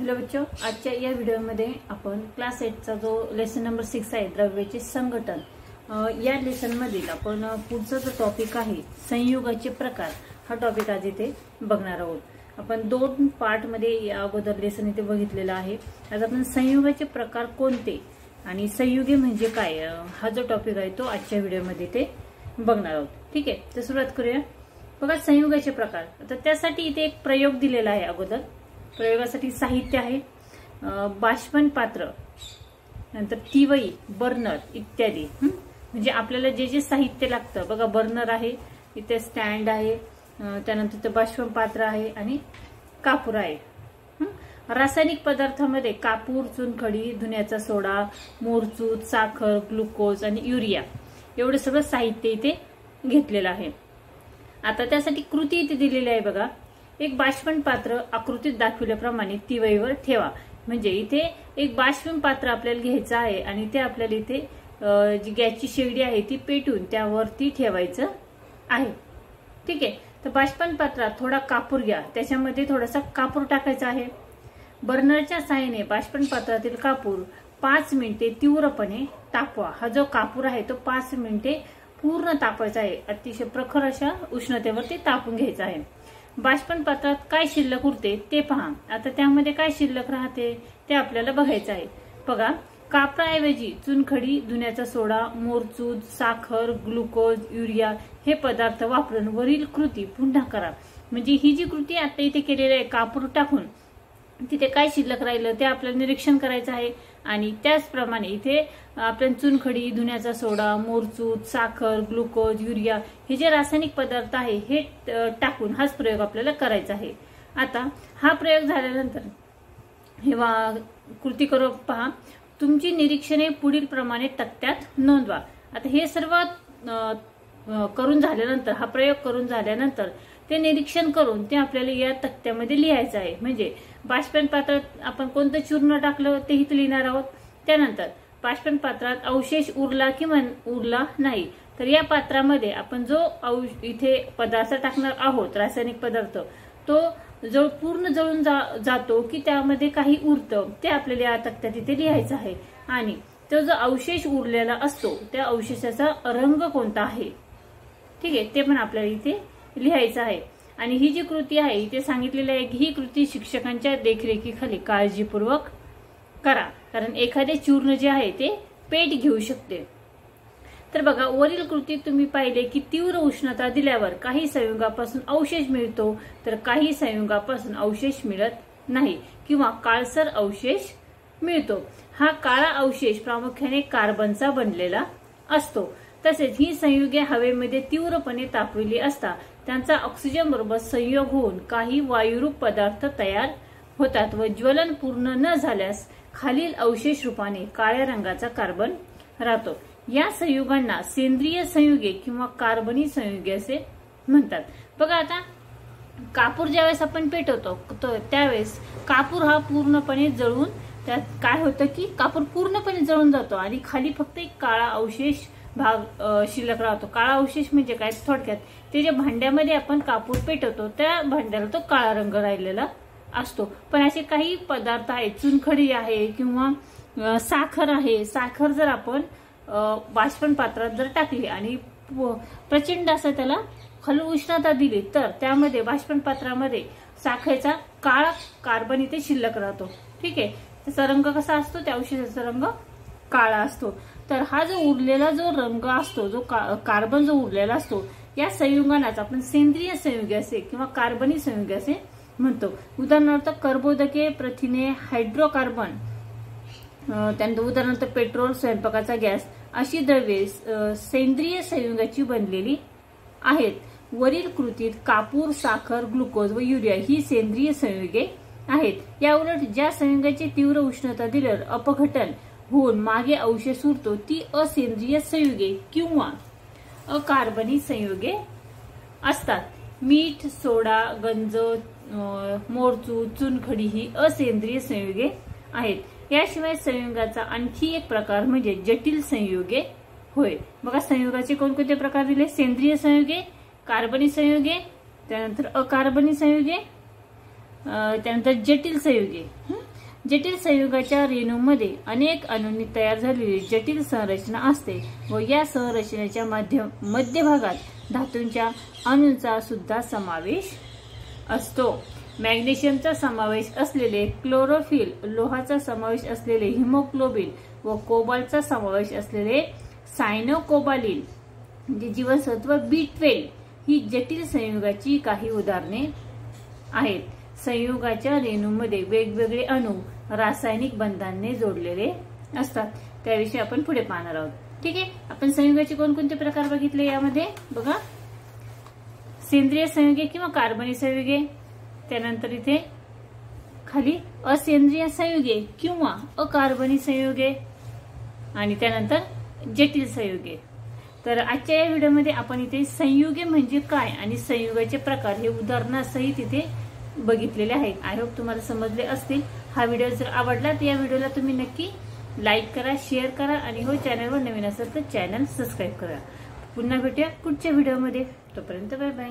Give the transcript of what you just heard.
Hello बच्चों, आजच्या या व्हिडिओमध्ये आपण क्लास 8 चा जो लेसन नंबर 6 आहे द्रव्याचे संघटन, या लेसन मधील आपण पुढचा जो टॉपिक आहे संयुगाचे प्रकार हा टॉपिक आज इथे बघणार आहोत। आपण दोन पार्ट मध्ये या अगोदर लेसन इथे बघितलेला आहे। आज आपण संयुगाचे प्रकार कोणते आणि संयुगे म्हणजे काय हा जो टॉपिक आहे तो आजच्या व्हिडिओमध्ये इथे बघणार आहोत। ठीक आहे, तर सुरुवात करूया। बघा, संयुगाचे प्रकार। तर त्यासाठी इथे एक प्रयोग दिलेला आहे। अगोदर प्रयोगासाठी साहित्य आहे बाष्पन पात्र, नंतर तिवई, बर्नर इत्यादी। म्हणजे आपल्याला जे जे साहित्य लागतं, बघा बर्नर आहे, इथे स्टँड आहे, त्यानंतर ते बाष्पन पात्र आहे आणि कापूर आहे। रासायनिक पदार्थामध्ये कापूर, चुनखडी, धुण्याचा सोडा, मोरचूत, साखर, ग्लुकोज आणि युरिया एवढे सगळं साहित्य इथे घेतलेलं आहे। आता त्यासाठी कृती इथे दिलेली आहे। बघा, एक बाष्पन पात्र आकृतीत दाखवल्याप्रमाणे तिवईवर ठेवा। म्हणजे इथे एक बाष्पन पात्र आपल्याला घ्यायचं आहे आणि ते आपल्याला इथे जी गॅसची शेगडी आहे ती पेटून त्यावरती ठेवायचं आहे। ठीक आहे, तर बाष्पन पात्रात थोडा कापूर घ्या, त्याच्यामध्ये थोडासा कापूर टाकायचा आहे। बर्नरच्या साहाय्याने बाष्पन पात्रातील कापूर 5 मिनिटे तीव्रपणे तापवा। हा जो कापूर आहे तो 5 मिनिटे पूर्ण तापायचा आहे, अतिशय प्रखर अशा उष्णतेवरती तापून घ्यायचा आहे। बाष्पन पात्रात काय शिल्लक उरते ते पहा। आता त्यामध्ये काय शिल्लक राहते ते आपल्याला बघायचं आहे। बघा, कापराऐवजी चुनखडी, धुण्याचा सोडा, मोरचूत, साखर, ग्लुकोज, युरिया हे पदार्थ वापरून वरील कृती पुन्हा करा। म्हणजे ही जी कृती आता इथे केलेली आहे कापूर टाकून, तिथे काय शिल्लक राहिलं ते आपल्याला निरीक्षण करायचं आहे। आणि त्याचप्रमाणे इथे आपण चुनखडी, धुण्याचा सोडा, मोरचूत, साखर, ग्लुकोज, युरिया हे जे रासायनिक पदार्थ आहे हे टाकून हाच प्रयोग आपल्याला करायचा आहे। आता हा प्रयोग झाल्यानंतर हे कृती करून पहा। तुमची निरीक्षणे पुढील प्रमाणे तक्त्यात नोंदवा। आता हे सर्व करून झाल्यानंतर, हा प्रयोग करून झाल्यानंतर ते निरीक्षण करून ते आपल्याला या तक्त्यामध्ये लिहायचं आहे। म्हणजे बाष्पन पात्रात आपण कोणतं चूर्ण टाकलं ते इथे लिहिणार आहोत। त्यानंतर बाष्पन पात्रात अवशेष उरला किंवा उरला नाही, तर या पात्रामध्ये आपण जो इथे पदार्थ टाकणार आहोत, रासायनिक पदार्थ, तो जो पूर्ण जळून जातो की त्यामध्ये काही उरतं ते आपल्याला या तक्त्यात इथे लिहायचं आहे। आणि तो जो अवशेष उरलेला असतो त्या अवशेषाचा रंग कोणता आहे, ठीक आहे, ते पण आपल्याला इथे लिहायचं आहे। आणि ही जी कृती आहे इथे सांगितलेली आहे की ही कृती शिक्षकांच्या देखरेखीखाली काळजीपूर्वक करा, कारण एखादे चूर्ण जे आहे ते पेट घेऊ शकते। तर बघा, वरील कृतीत तुम्ही पाहिले की तीव्र उष्णता दिल्यावर काही संयुगापासून अवशेष मिळतो तर काही संयुगापासून अवशेष मिळत नाही किंवा काळसर अवशेष मिळतो। हा काळा अवशेष प्रामुख्याने कार्बनचा बनलेला असतो। तसेच ही संयुगे हवेमध्ये तीव्रपणे तापविली असता त्यांचा ऑक्सिजन बरोबर संयोग होऊन काही वायुरूप पदार्थ तयार होतात व ज्वलन पूर्ण न झाल्यास खालील अवशेष रूपाने काळ्या रंगाचा कार्बन राहतो। या संयुगांना सेंद्रिय संयुगे किंवा कार्बनी संयुगे असे म्हणतात। बघा, आता कापूर ज्यावेळेस आपण पेटवतो त्यावेळेस कापूर हा पूर्णपणे जळून, त्यात काय होतं की कापूर पूर्णपणे जळून जातो आणि खाली फक्त एक काळा अवशेष भाग शिल्लक राहतो। काळा अवशेष म्हणजे काय, थोडक्यात ते जे भांड्यामध्ये आपण कापूर पेटवतो त्या भांड्याला तो काळा रंग राहिलेला असतो। पण असे काही पदार्थ आहेत, चुनखडी आहे किंवा साखर आहे, साखर जर आपण बाष्पन पात्रात जर टाकली आणि प्रचंड असं त्याला खाली उष्णता दिली तर त्यामध्ये बाष्पन पात्रामध्ये साखरेचा काळा कार्बन इथे शिल्लक राहतो। ठीक आहे, त्याचा रंग कसा असतो, त्या अवशेषाचा रंग काळा असतो। तर हा जो उरलेला जो रंग असतो, जो कार्बन जो उरलेला असतो, या संयुगांनाच आपण सेंद्रिय संयुगे असे किंवा कार्बनी संयुगे असे म्हणतो। उदाहरणार्थ कर्बोदके, प्रथिने, हायड्रोकार्बन, त्यानंतर उदाहरणार्थ पेट्रोल, स्वयंपाकाचा गॅस अशी द्रव्ये सेंद्रिय संयुगाची बनलेली आहेत। वरील कृतीत कापूर, साखर, ग्लुकोज व युरिया ही सेंद्रिय संयुगे आहेत। या उलट ज्या संयुगाची तीव्र उष्णता दिल्यावर अपघटन होऊन मागे अवशेष उरतो ती असेंद्रिय संयुगे किंवा अकार्बनी संयुगे असतात। मीठ, सोडा, गंज, मोरचूत, चुनखडी ही असेंद्रिय संयुगे आहेत। याशिवाय संयुगाचा आणखी एक प्रकार म्हणजे जटिल संयुगे होय। बघा, संयुगाचे कोणकोणते प्रकार दिले, सेंद्रिय संयुगे, कार्बनी संयुगे, त्यानंतर अकार्बनी संयुगे, त्यानंतर जटिल संयुगे। जटिल संयुगाच्या रेणूमध्ये अनेक अणूंनी तयार झालेली जटिल संरचना असते व या संरचनेच्या मध्यभागात धातूंच्या अणूंचा सुद्धा समावेश असतो। मॅग्नेशियमचा समावेश असलेले क्लोरोफिल, लोहाचा समावेश असलेले हिमोग्लोबिन व कोबाल्टचा समावेश असलेले सायनोकोबालिन म्हणजे जीवनसत्व B12 ही जटिल संयुगाची काही उदाहरणे आहेत। संयुगाच्या रेणूमध्ये वेगवेगळे अणू रासायनिक बंधांनी जोडलेले असतात, त्याविषयी आपण पुढे पाहणार आहोत। ठीक आहे, आपण संयुगाचे कोणकोणते प्रकार बघितले यामध्ये बघा, सेंद्रिय संयुगे किंवा कार्बनी संयुगे, त्यानंतर इथे खाली असेंद्रिय संयुगे किंवा अकार्बनी संयुगे आणि त्यानंतर जटिल संयुगे। तर आजच्या या व्हिडिओमध्ये आपण इथे संयुगे म्हणजे काय आणि संयुगाचे प्रकार हे उदाहरणासहित इथे बघितलेले आहेत। आय होप तुम्हाला समजले असतील। हा व्हिडिओ जर आवडला तर या व्हिडिओला तुम्ही नक्की लाईक करा, शेअर करा आणि हो चॅनलवर नवीन असेल तर चॅनल सबस्क्राईब करा। पुन्हा भेटूया पुढच्या व्हिडिओमध्ये, तोपर्यंत बाय बाय।